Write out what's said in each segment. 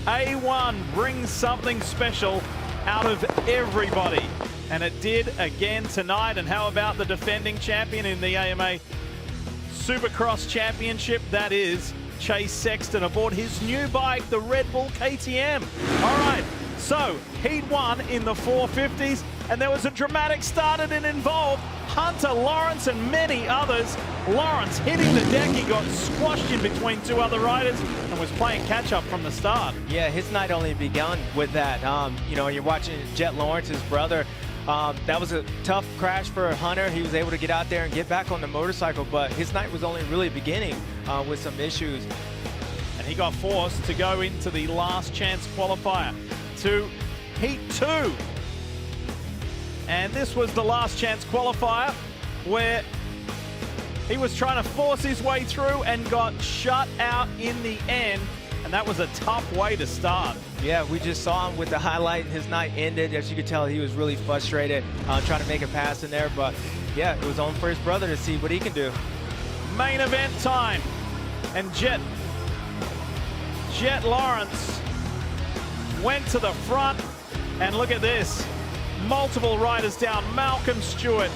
A1 brings something special out of everybody. And it did again tonight. And how about the defending champion in the AMA Supercross Championship? That is Chase Sexton aboard his new bike, the Red Bull KTM. All right, so heat 1 in the 450s, and there was a dramatic start and it involved Hunter, Lawrence, and many others. Lawrence hitting the deck, he got squashed in between two other riders and was playing catch-up from the start. Yeah, his night only begun with that. You know, you're watching Jet Lawrence, his brother. That was a tough crash for Hunter. He was able to get out there and get back on the motorcycle, but his night was only really beginning with some issues. And he got forced to go into the last chance qualifier to heat 2. And this was the last chance qualifier where he was trying to force his way through and got shut out in the end. And that was a tough way to start. Yeah, we just saw him with the highlight and his night ended. As you could tell, he was really frustrated trying to make a pass in there. But yeah, it was on for his brother to see what he can do. Main event time. And Jet Lawrence went to the front. And look at this. Multiple riders down. Malcolm Stewart,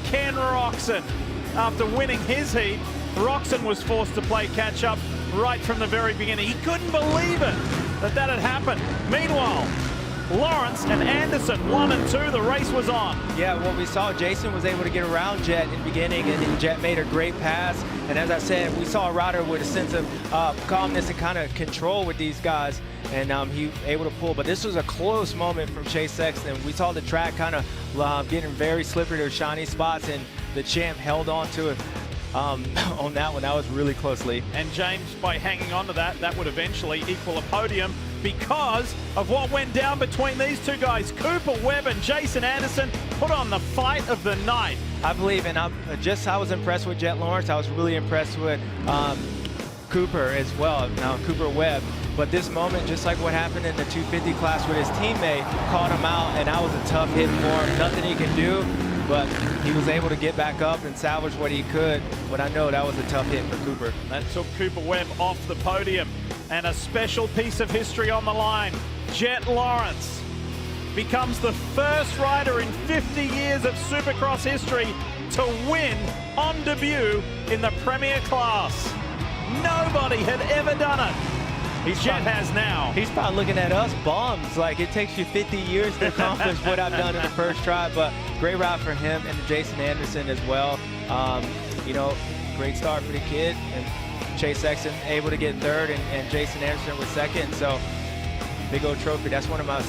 Ken Roxon. After winning his heat, Roxon was forced to play catch up right from the very beginning. He couldn't believe it that had happened. Meanwhile, Lawrence and Anderson 1 and 2, the race was on. Yeah, what we saw, Jason was able to get around Jet in the beginning, and then Jet made a great pass. And as I said, we saw a rider with a sense of calmness and kind of control with these guys, and he was able to pull. But this was a close moment from Chase Sexton. We saw the track kind of getting very slippery to shiny spots, and the champ held on to it. On that one, that was really closely. And James, by hanging on to that, that would eventually equal a podium because of what went down between these two guys. Cooper Webb and Jason Anderson put on the fight of the night. I believe, and I was impressed with Jet Lawrence. I was really impressed with Cooper as well, Cooper Webb. But this moment, just like what happened in the 250 class with his teammate, caught him out, and that was a tough hit for him. Nothing he can do. But he was able to get back up and salvage what he could. But I know that was a tough hit for Cooper. That took Cooper Webb off the podium. And a special piece of history on the line. Jet Lawrence becomes the first rider in 50 years of Supercross history to win on debut in the Premier class. Nobody had ever done it. Jet has now. He's probably looking at us bums. Like, it takes you 50 years to accomplish what I've done in the first try. But great ride for him and Jason Anderson as well. You know, great start for the kid. And Chase Sexton able to get third, and Jason Anderson was second. So big old trophy. That's one of my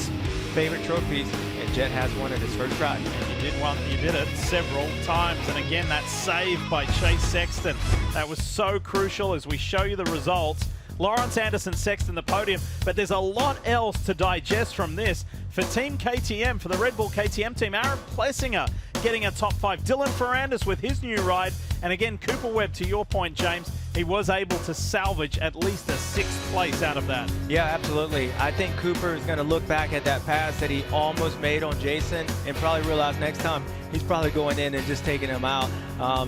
favorite trophies. And Jet has one at his first try. And you did it several times. And again, that save by Chase Sexton. That was so crucial as we show you the results. Lawrence, Anderson, Sexton, the podium, but there's a lot else to digest from this. For Team KTM, for the Red Bull KTM team, Aaron Plessinger getting a top 5. Dylan Ferrandis with his new ride. And again, Cooper Webb, to your point, James, he was able to salvage at least a 6th place out of that. Yeah, absolutely. I think Cooper is going to look back at that pass that he almost made on Jason and probably realize next time he's probably going in and just taking him out.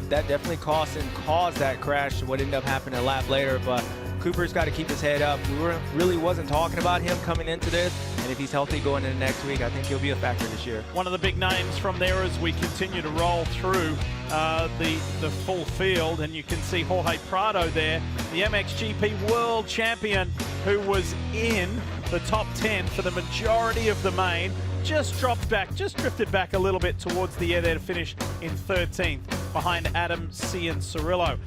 That definitely caused that crash, what ended up happening a lap later. But Cooper's got to keep his head up. We really wasn't talking about him coming into this, and if he's healthy going into next week, I think he'll be a factor this year. One of the big names from there as we continue to roll through the full field, and you can see Jorge Prado there, the MXGP World Champion, who was in the top 10 for the majority of the main. Just drifted back a little bit towards the air there to finish in 13th behind Adam Cianciarulo.